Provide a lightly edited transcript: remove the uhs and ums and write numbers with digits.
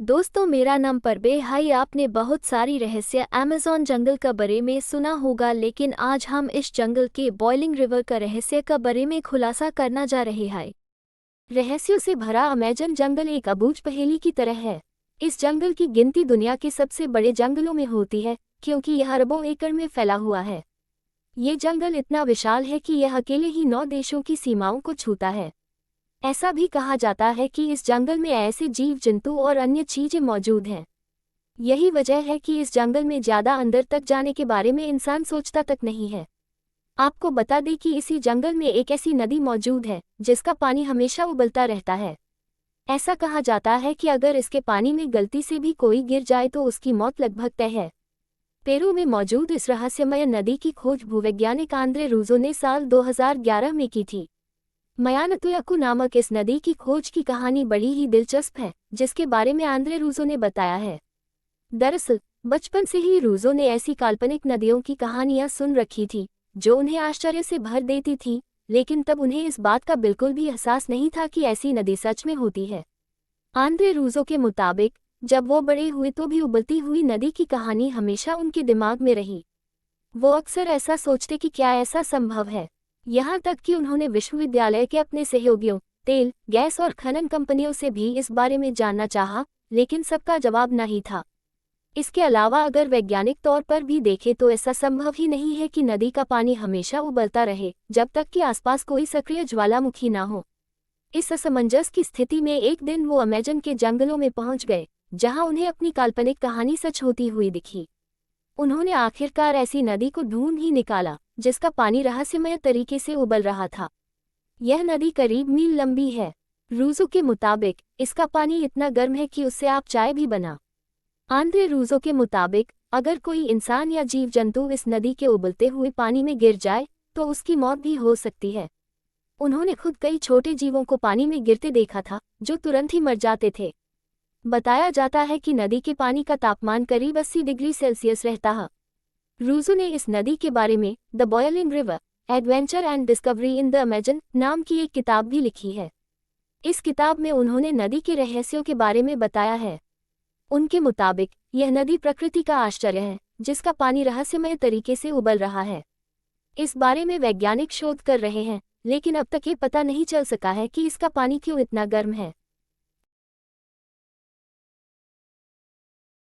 दोस्तों, मेरा नाम परबे है। आपने बहुत सारी रहस्य अमेज़न जंगल का बारे में सुना होगा, लेकिन आज हम इस जंगल के बॉइलिंग रिवर का रहस्य का बारे में खुलासा करना जा रहे हैं। रहस्यों से भरा अमेज़न जंगल एक अबूझ पहेली की तरह है। इस जंगल की गिनती दुनिया के सबसे बड़े जंगलों में होती है, क्योंकि यह अरबों एकड़ में फैला हुआ है। ये जंगल इतना विशाल है कि यह अकेले ही 9 देशों की सीमाओं को छूता है। ऐसा भी कहा जाता है कि इस जंगल में ऐसे जीव जंतु और अन्य चीजें मौजूद हैं। यही वजह है कि इस जंगल में ज्यादा अंदर तक जाने के बारे में इंसान सोचता तक नहीं है। आपको बता दें कि इसी जंगल में एक ऐसी नदी मौजूद है जिसका पानी हमेशा उबलता रहता है। ऐसा कहा जाता है कि अगर इसके पानी में गलती से भी कोई गिर जाए तो उसकी मौत लगभग तय है। पेरू में मौजूद इस रहस्यमय नदी की खोज भूवैज्ञानिक आंद्रे रूजो ने साल 2011 में की थी। मयानतुयाकु नामक इस नदी की खोज की कहानी बड़ी ही दिलचस्प है, जिसके बारे में आंद्रे रूजो ने बताया है। दरअसल बचपन से ही रूजो ने ऐसी काल्पनिक नदियों की कहानियां सुन रखी थी जो उन्हें आश्चर्य से भर देती थी, लेकिन तब उन्हें इस बात का बिल्कुल भी एहसास नहीं था कि ऐसी नदी सच में होती है। आंद्रे रूजो के मुताबिक जब वो बड़े हुए तो भी उबलती हुई नदी की कहानी हमेशा उनके दिमाग में रही। वो अक्सर ऐसा सोचते कि क्या ऐसा संभव है। यहाँ तक कि उन्होंने विश्वविद्यालय के अपने सहयोगियों, तेल, गैस और खनन कंपनियों से भी इस बारे में जानना चाहा, लेकिन सबका जवाब नहीं था। इसके अलावा अगर वैज्ञानिक तौर पर भी देखें तो ऐसा संभव ही नहीं है कि नदी का पानी हमेशा उबलता रहे जब तक कि आसपास कोई सक्रिय ज्वालामुखी ना हो। इस असमंजस की स्थिति में एक दिन वो अमेज़न के जंगलों में पहुंच गए, जहां उन्हें अपनी काल्पनिक कहानी सच होती हुई दिखी। उन्होंने आखिरकार ऐसी नदी को ढूंढ ही निकाला जिसका पानी रहस्यमय तरीके से उबल रहा था। यह नदी करीब मील लंबी है। रूजो के मुताबिक इसका पानी इतना गर्म है कि उससे आप चाय भी बना। आंद्रे रूजो के मुताबिक अगर कोई इंसान या जीव जंतु इस नदी के उबलते हुए पानी में गिर जाए तो उसकी मौत भी हो सकती है। उन्होंने खुद कई छोटे जीवों को पानी में गिरते देखा था जो तुरंत ही मर जाते थे। बताया जाता है कि नदी के पानी का तापमान करीब 80 डिग्री सेल्सियस रहता है। रूजो ने इस नदी के बारे में the boiling river, adventure and discovery in the Amazon नाम की एक किताब भी लिखी है। इस किताब में उन्होंने नदी के रहस्यों के बारे में बताया है। उनके मुताबिक यह नदी प्रकृति का आश्चर्य है जिसका पानी रहस्यमय तरीके से उबल रहा है। इस बारे में वैज्ञानिक शोध कर रहे हैं, लेकिन अब तक ये पता नहीं चल सका है कि इसका पानी क्यों इतना गर्म है।